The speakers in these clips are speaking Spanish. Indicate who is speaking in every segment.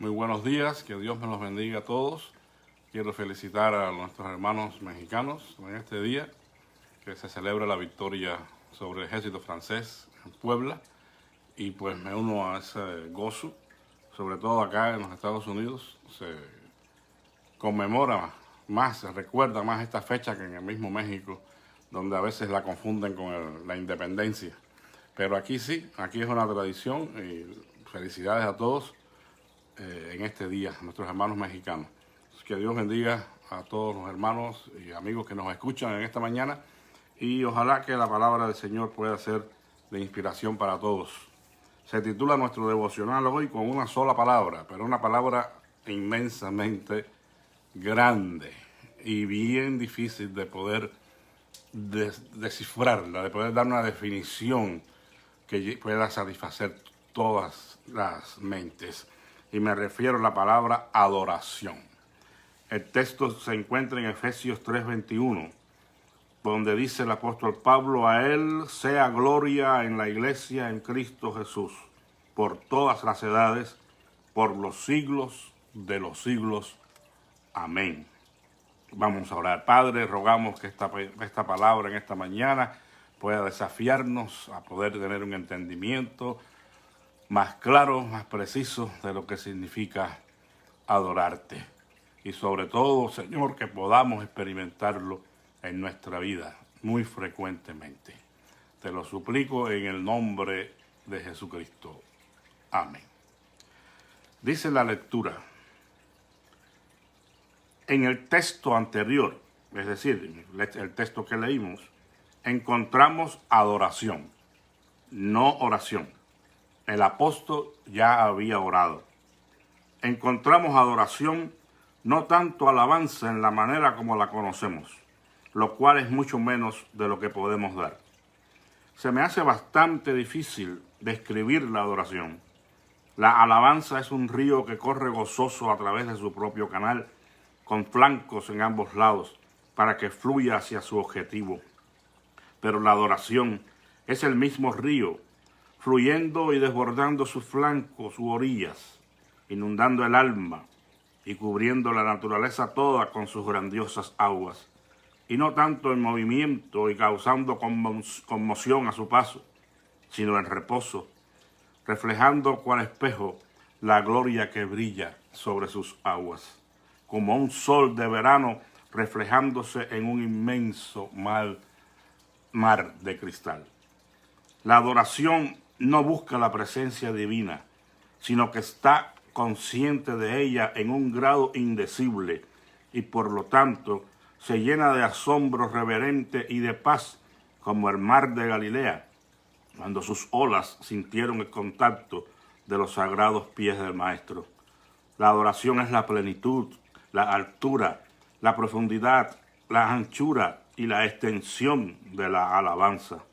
Speaker 1: Muy buenos días, que Dios me los bendiga a todos. Quiero felicitar a nuestros hermanos mexicanos en este día, que se celebra la victoria sobre el ejército francés en Puebla. Y pues me uno a ese gozo, sobre todo acá en los Estados Unidos. Se conmemora más, se recuerda más esta fecha que en el mismo México, donde a veces la confunden con la independencia. Pero aquí sí, aquí es una tradición y felicidades a todos en este día, nuestros hermanos mexicanos. Que Dios bendiga a todos los hermanos y amigos que nos escuchan en esta mañana y ojalá que la palabra del Señor pueda ser de inspiración para todos. Se titula nuestro devocional hoy con una sola palabra, pero una palabra inmensamente grande y bien difícil de poder descifrarla, de poder dar una definición que pueda satisfacer todas las mentes. Y me refiero a la palabra adoración. El texto se encuentra en Efesios 3:21, donde dice el apóstol Pablo: a él sea gloria en la iglesia en Cristo Jesús, por todas las edades, por los siglos de los siglos. Amén. Vamos a orar. Padre, rogamos que esta palabra en esta mañana pueda desafiarnos a poder tener un entendimiento más claro, más preciso de lo que significa adorarte. Y sobre todo, Señor, que podamos experimentarlo en nuestra vida muy frecuentemente. Te lo suplico en el nombre de Jesucristo. Amén. Dice la lectura: en el texto anterior, es decir, el texto que leímos, encontramos adoración, no oración. El apóstol ya había orado. Encontramos adoración, no tanto alabanza en la manera como la conocemos, lo cual es mucho menos de lo que podemos dar. Se me hace bastante difícil describir la adoración. La alabanza es un río que corre gozoso a través de su propio canal, con flancos en ambos lados, para que fluya hacia su objetivo. Pero la adoración es el mismo río, fluyendo y desbordando sus flancos u orillas, inundando el alma y cubriendo la naturaleza toda con sus grandiosas aguas, y no tanto en movimiento y causando conmoción a su paso, sino en reposo, reflejando cual espejo la gloria que brilla sobre sus aguas, como un sol de verano reflejándose en un inmenso mar de cristal. La adoración no busca la presencia divina, sino que está consciente de ella en un grado indecible y por lo tanto se llena de asombro reverente y de paz como el mar de Galilea, cuando sus olas sintieron el contacto de los sagrados pies del Maestro. La adoración es la plenitud, la altura, la profundidad, la anchura y la extensión de la alabanza.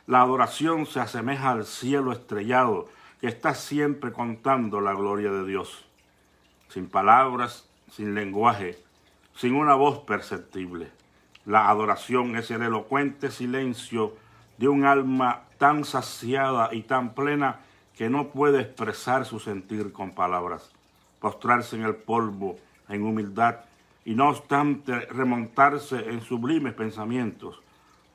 Speaker 1: La adoración se asemeja al cielo estrellado que está siempre contando la gloria de Dios, sin palabras, sin lenguaje, sin una voz perceptible. La adoración es el elocuente silencio de un alma tan saciada y tan plena que no puede expresar su sentir con palabras, postrarse en el polvo en humildad y no obstante remontarse en sublimes pensamientos,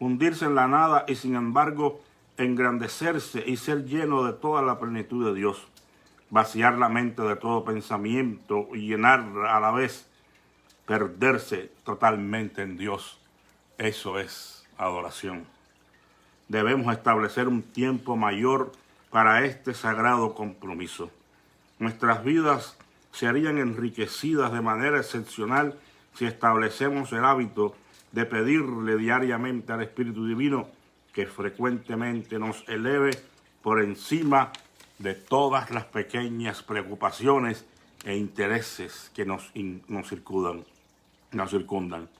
Speaker 1: hundirse en la nada y sin embargo engrandecerse y ser lleno de toda la plenitud de Dios, vaciar la mente de todo pensamiento y llenar a la vez, perderse totalmente en Dios. Eso es adoración. Debemos establecer un tiempo mayor para este sagrado compromiso. Nuestras vidas serían enriquecidas de manera excepcional si establecemos el hábito de pedirle diariamente al Espíritu Divino que frecuentemente nos eleve por encima de todas las pequeñas preocupaciones e intereses que nos circundan,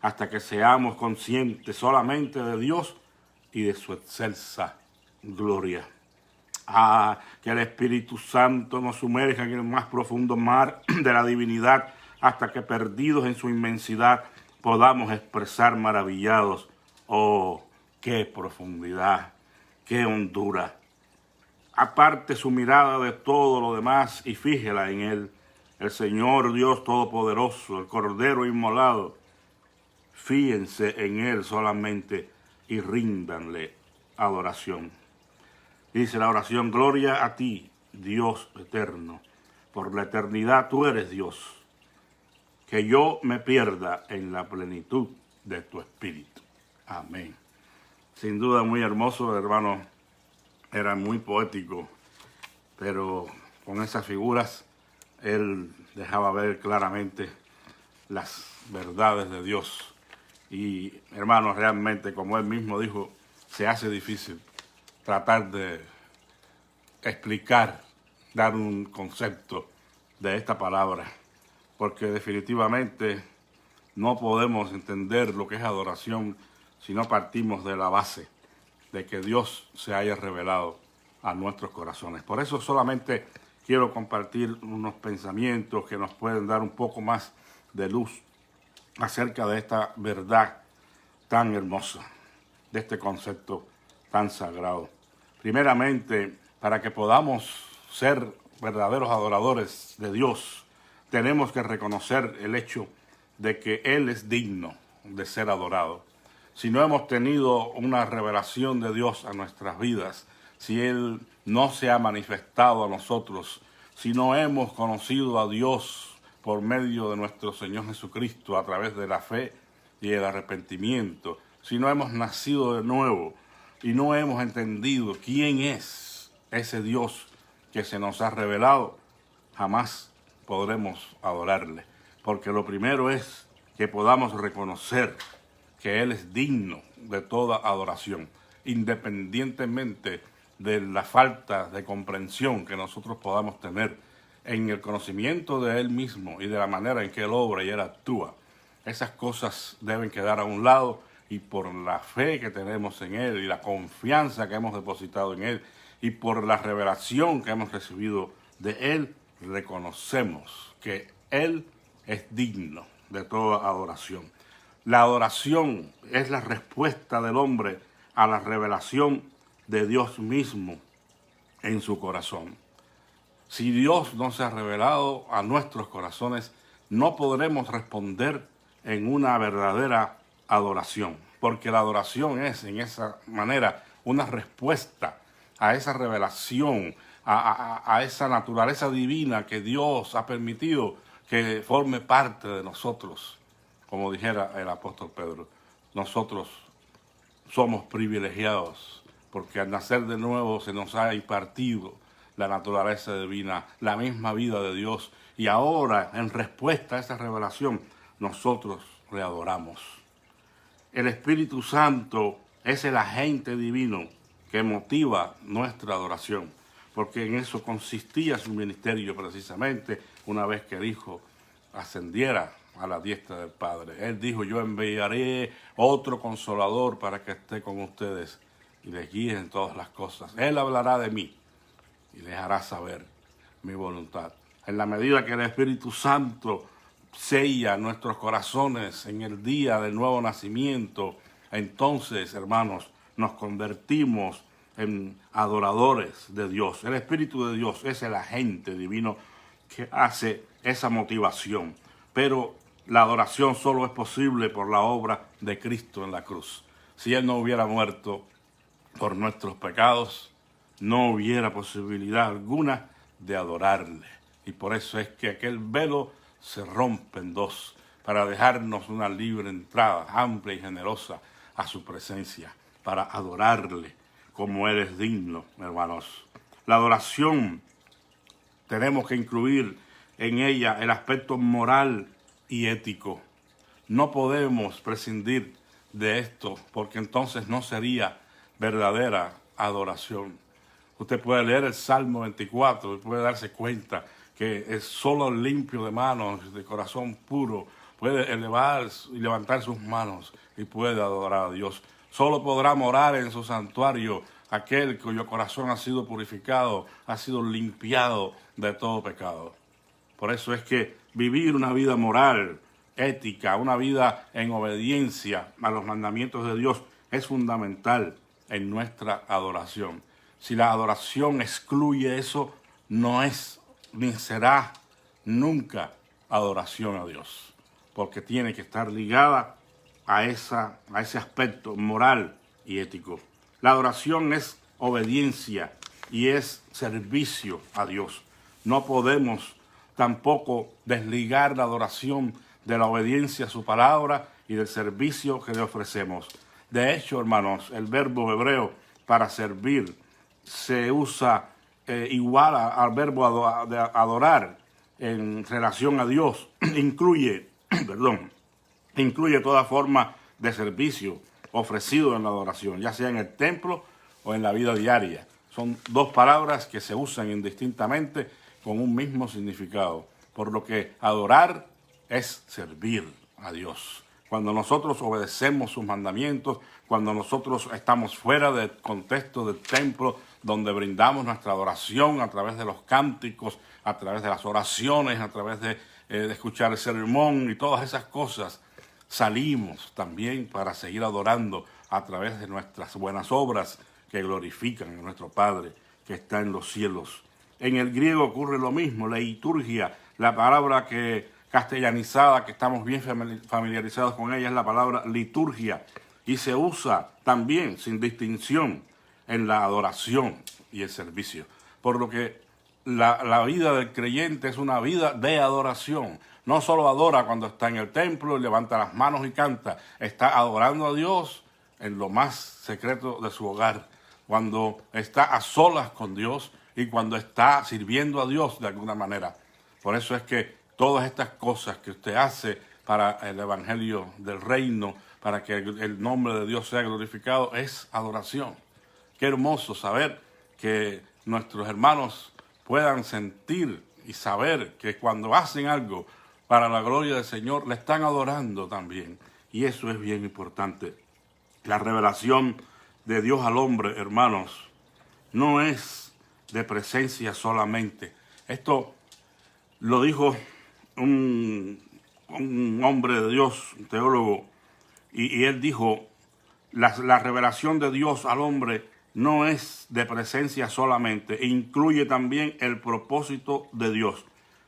Speaker 1: hasta que seamos conscientes solamente de Dios y de su excelsa gloria. Que el Espíritu Santo nos sumerja en el más profundo mar de la divinidad, hasta que perdidos en su inmensidad podamos expresar maravillados: oh, qué profundidad, qué hondura. aparte su mirada de todo lo demás y fíjela en Él, el Señor Dios Todopoderoso, el Cordero inmolado. Fíjense en Él solamente y ríndanle adoración. Dice la oración: gloria a ti, Dios eterno, por la eternidad tú eres Dios, que yo me pierda en la plenitud de tu espíritu. Amén. Sin duda muy hermoso, hermano, era muy poético, pero con esas figuras él dejaba ver claramente las verdades de Dios. Y hermanos, realmente, como él mismo dijo, se hace difícil tratar de explicar, dar un concepto de esta palabra, porque definitivamente no podemos entender lo que es adoración si no partimos de la base de que Dios se haya revelado a nuestros corazones. Por eso solamente quiero compartir unos pensamientos que nos pueden dar un poco más de luz acerca de esta verdad tan hermosa, de este concepto tan sagrado. Primeramente, para que podamos ser verdaderos adoradores de Dios, tenemos que reconocer el hecho de que Él es digno de ser adorado. Si no hemos tenido una revelación de Dios a nuestras vidas, si Él no se ha manifestado a nosotros, si no hemos conocido a Dios por medio de nuestro Señor Jesucristo a través de la fe y el arrepentimiento, si no hemos nacido de nuevo y no hemos entendido quién es ese Dios que se nos ha revelado, jamás podremos adorarle. Porque lo primero es que podamos reconocer que Él es digno de toda adoración, independientemente de la falta de comprensión que nosotros podamos tener en el conocimiento de Él mismo y de la manera en que Él obra y Él actúa. Esas cosas deben quedar a un lado, y por la fe que tenemos en Él y la confianza que hemos depositado en Él y por la revelación que hemos recibido de Él, reconocemos que Él es digno de toda adoración. La adoración es la respuesta del hombre a la revelación de Dios mismo en su corazón. Si Dios no se ha revelado a nuestros corazones, no podremos responder en una verdadera adoración, porque la adoración es, en esa manera, una respuesta a esa revelación, a esa naturaleza divina que Dios ha permitido que forme parte de nosotros. Como dijera el apóstol Pedro, nosotros somos privilegiados porque al nacer de nuevo se nos ha impartido la naturaleza divina, la misma vida de Dios, y ahora, en respuesta a esa revelación, nosotros le adoramos. El Espíritu Santo es el agente divino que motiva nuestra adoración, porque en eso consistía su ministerio precisamente una vez que el Hijo ascendiera a la diestra del Padre. Él dijo: yo enviaré otro consolador para que esté con ustedes y les guíe en todas las cosas. Él hablará de mí y les hará saber mi voluntad. En la medida que el Espíritu Santo sella nuestros corazones en el día del nuevo nacimiento, entonces, hermanos, nos convertimos en adoradores de Dios. El Espíritu de Dios es el agente divino que hace esa motivación. Pero la adoración solo es posible por la obra de Cristo en la cruz. Si Él no hubiera muerto por nuestros pecados, no hubiera posibilidad alguna de adorarle. Y por eso es que aquel velo se rompe en dos para dejarnos una libre entrada, amplia y generosa, a su presencia, para adorarle como Él es digno, hermanos. La adoración tenemos que incluir en ella el aspecto moral y ético. No podemos prescindir de esto, porque entonces no sería verdadera adoración. Usted puede leer el Salmo 24 y puede darse cuenta que es solo el limpio de manos, de corazón puro, puede elevar y levantar sus manos y puede adorar a Dios. Solo podrá morar en su santuario aquel cuyo corazón ha sido purificado, ha sido limpiado de todo pecado. Por eso es que vivir una vida moral, ética, una vida en obediencia a los mandamientos de Dios es fundamental en nuestra adoración. Si la adoración excluye eso, no es ni será nunca adoración a Dios, porque tiene que estar ligada a ese aspecto moral y ético. La adoración es obediencia y es servicio a Dios. No podemos tampoco desligar la adoración de la obediencia a su palabra y del servicio que le ofrecemos. De hecho, hermanos, el verbo hebreo para servir se usa igual al verbo de adorar en relación a Dios. Incluye toda forma de servicio ofrecido en la adoración, ya sea en el templo o en la vida diaria. Son dos palabras que se usan indistintamente con un mismo significado, por lo que adorar es servir a Dios. Cuando nosotros obedecemos sus mandamientos, cuando nosotros estamos fuera del contexto del templo, donde brindamos nuestra adoración a través de los cánticos, a través de las oraciones, a través de escuchar el sermón y todas esas cosas, salimos también para seguir adorando a través de nuestras buenas obras que glorifican a nuestro Padre que está en los cielos. En el griego ocurre lo mismo, la liturgia, la palabra castellanizada, que estamos bien familiarizados con ella, es la palabra liturgia, y se usa también sin distinción en la adoración y el servicio. Por lo que la vida del creyente es una vida de adoración. No solo adora cuando está en el templo y levanta las manos y canta, está adorando a Dios en lo más secreto de su hogar, cuando está a solas con Dios y cuando está sirviendo a Dios de alguna manera. Por eso es que todas estas cosas que usted hace para el evangelio del reino, para que el nombre de Dios sea glorificado, es adoración. Qué hermoso saber que nuestros hermanos puedan sentir y saber que cuando hacen algo para la gloria del Señor, le están adorando también. Y eso es bien importante. La revelación de Dios al hombre, hermanos, no es de presencia solamente. Esto lo dijo un hombre de Dios, un teólogo, y él dijo, la revelación de Dios al hombre no es de presencia solamente, incluye también el propósito de Dios.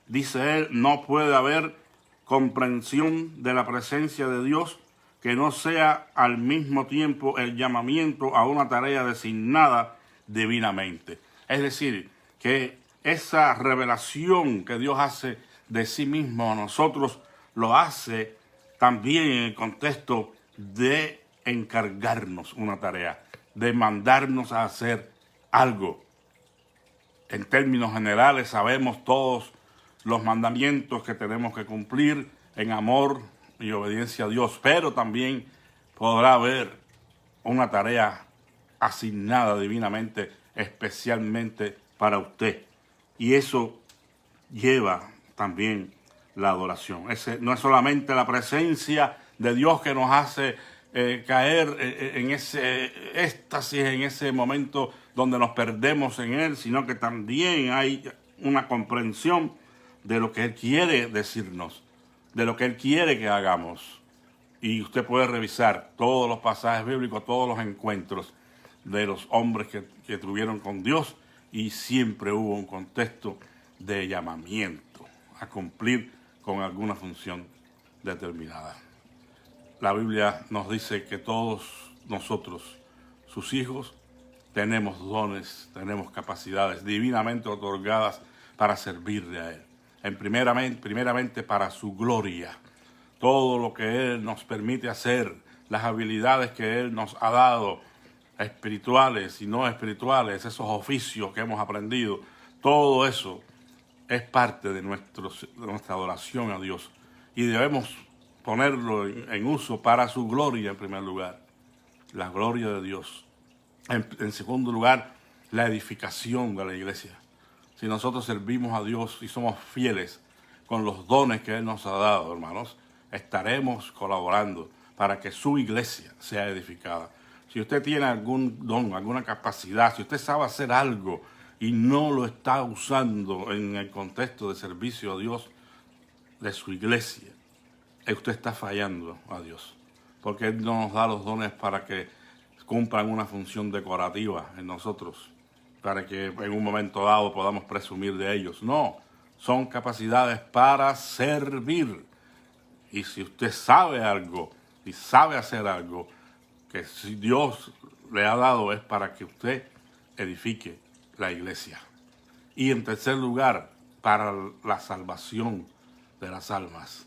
Speaker 1: Dice él, no puede haber comprensión de la presencia de Dios que no sea al mismo tiempo el llamamiento a una tarea designada divinamente. Es decir, que esa revelación que Dios hace de sí mismo a nosotros, lo hace también en el contexto de encargarnos una tarea, de mandarnos a hacer algo. En términos generales sabemos todos los mandamientos que tenemos que cumplir en amor y obediencia a Dios, pero también podrá haber una tarea asignada divinamente, especialmente para usted. Y eso lleva también la adoración. No es solamente la presencia de Dios que nos hace caer en ese éxtasis, en ese momento donde nos perdemos en Él, sino que también hay una comprensión de lo que Él quiere decirnos, de lo que Él quiere que hagamos. Y usted puede revisar todos los pasajes bíblicos, todos los encuentros de los hombres que tuvieron con Dios, y siempre hubo un contexto de llamamiento a cumplir con alguna función determinada. La Biblia nos dice que todos nosotros, sus hijos, tenemos dones, tenemos capacidades divinamente otorgadas para servirle a Él. Primeramente para su gloria. Todo lo que Él nos permite hacer, las habilidades que Él nos ha dado, espirituales y no espirituales, esos oficios que hemos aprendido, todo eso es parte de nuestra adoración a Dios. Y debemos ponerlo en uso para su gloria en primer lugar, la gloria de Dios. En segundo lugar, la edificación de la iglesia. Si nosotros servimos a Dios y somos fieles con los dones que Él nos ha dado, hermanos, estaremos colaborando para que su iglesia sea edificada. Si usted tiene algún don, alguna capacidad, si usted sabe hacer algo y no lo está usando en el contexto de servicio a Dios de su iglesia, usted está fallando a Dios, porque Él no nos da los dones para que cumplan una función decorativa en nosotros. para que en un momento dado podamos presumir de ellos. No, son capacidades para servir. Y si usted sabe algo y sabe hacer algo que si Dios le ha dado, es para que usted edifique la iglesia. Y en tercer lugar, para la salvación de las almas.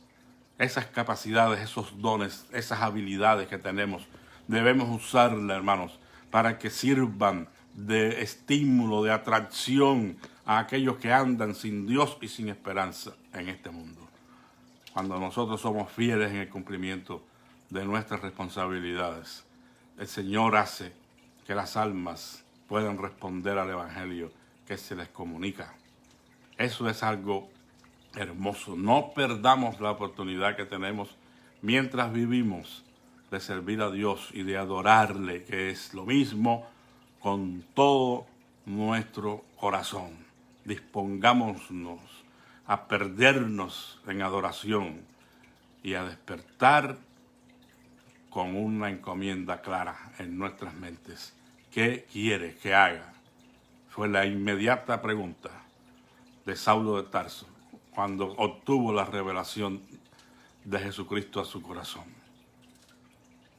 Speaker 1: Esas capacidades, esos dones, esas habilidades que tenemos, debemos usarlas, hermanos, para que sirvan de estímulo, de atracción a aquellos que andan sin Dios y sin esperanza en este mundo. Cuando nosotros somos fieles en el cumplimiento de nuestras responsabilidades, el Señor hace que las almas puedan responder al Evangelio que se les comunica. Eso es algo hermoso. No perdamos la oportunidad que tenemos mientras vivimos de servir a Dios y de adorarle, que es lo mismo, con todo nuestro corazón. Dispongámonos a perdernos en adoración y a despertar con una encomienda clara en nuestras mentes. ¿Qué quiere que haga? Fue la inmediata pregunta de Saulo de Tarso cuando obtuvo la revelación de Jesucristo a su corazón.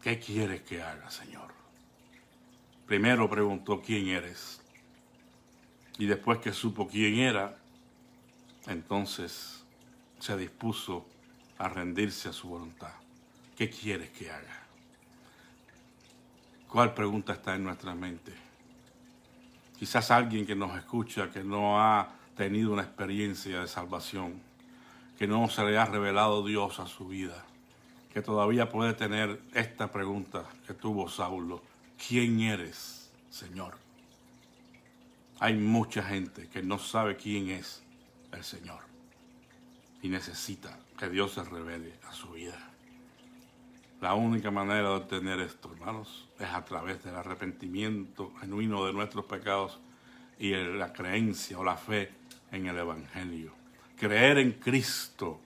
Speaker 1: ¿Qué quieres que haga, Señor? Primero preguntó quién eres. Y después que supo quién era, entonces se dispuso a rendirse a su voluntad. ¿Qué quieres que haga? ¿Cuál pregunta está en nuestra mente? Quizás alguien que nos escucha, que no ha tenido una experiencia de salvación, que no se le ha revelado Dios a su vida, que todavía puede tener esta pregunta que tuvo Saulo: ¿quién eres, Señor? Hay mucha gente que no sabe quién es el Señor y necesita que Dios se revele a su vida. La única manera de obtener esto, hermanos, es a través del arrepentimiento genuino de nuestros pecados y la creencia o la fe en el Evangelio. Creer en Cristo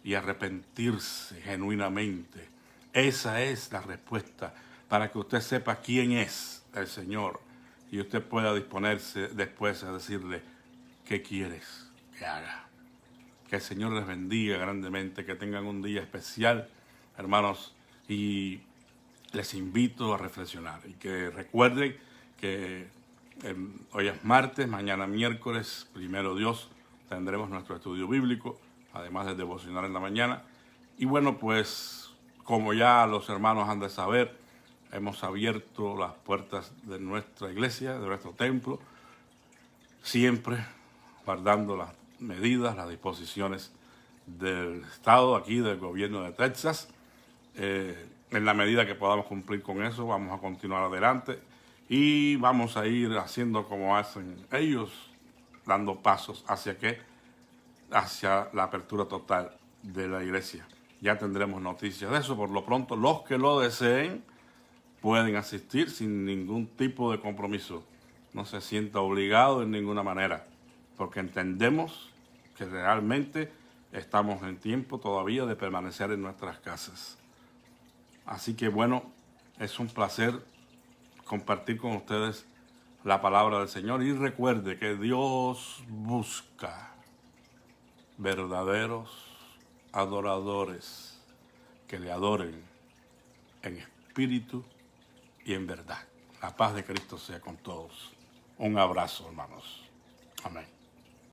Speaker 1: y arrepentirse genuinamente. Esa es la respuesta para que usted sepa quién es el Señor y usted pueda disponerse después a decirle: ¿qué quieres que haga? Que el Señor les bendiga grandemente, que tengan un día especial, hermanos, y les invito a reflexionar y que recuerden que hoy es martes, mañana miércoles, primero Dios, tendremos nuestro estudio bíblico, además del devocional en la mañana. Y bueno, pues como ya los hermanos han de saber, hemos abierto las puertas de nuestra iglesia, de nuestro templo, siempre guardando las medidas, las disposiciones del Estado, aquí del gobierno de Texas. En la medida que podamos cumplir con eso, vamos a continuar adelante y vamos a ir haciendo como hacen ellos, dando pasos hacia la apertura total de la iglesia. Ya tendremos noticias de eso. Por lo pronto, los que lo deseen pueden asistir sin ningún tipo de compromiso. No se sienta obligado en ninguna manera, porque entendemos que realmente estamos en tiempo todavía de permanecer en nuestras casas. Así que bueno, es un placer compartir con ustedes la palabra del Señor. Y recuerde que Dios busca verdaderos adoradores que le adoren en espíritu y en verdad. La paz de Cristo sea con todos. Un abrazo, hermanos. Amén.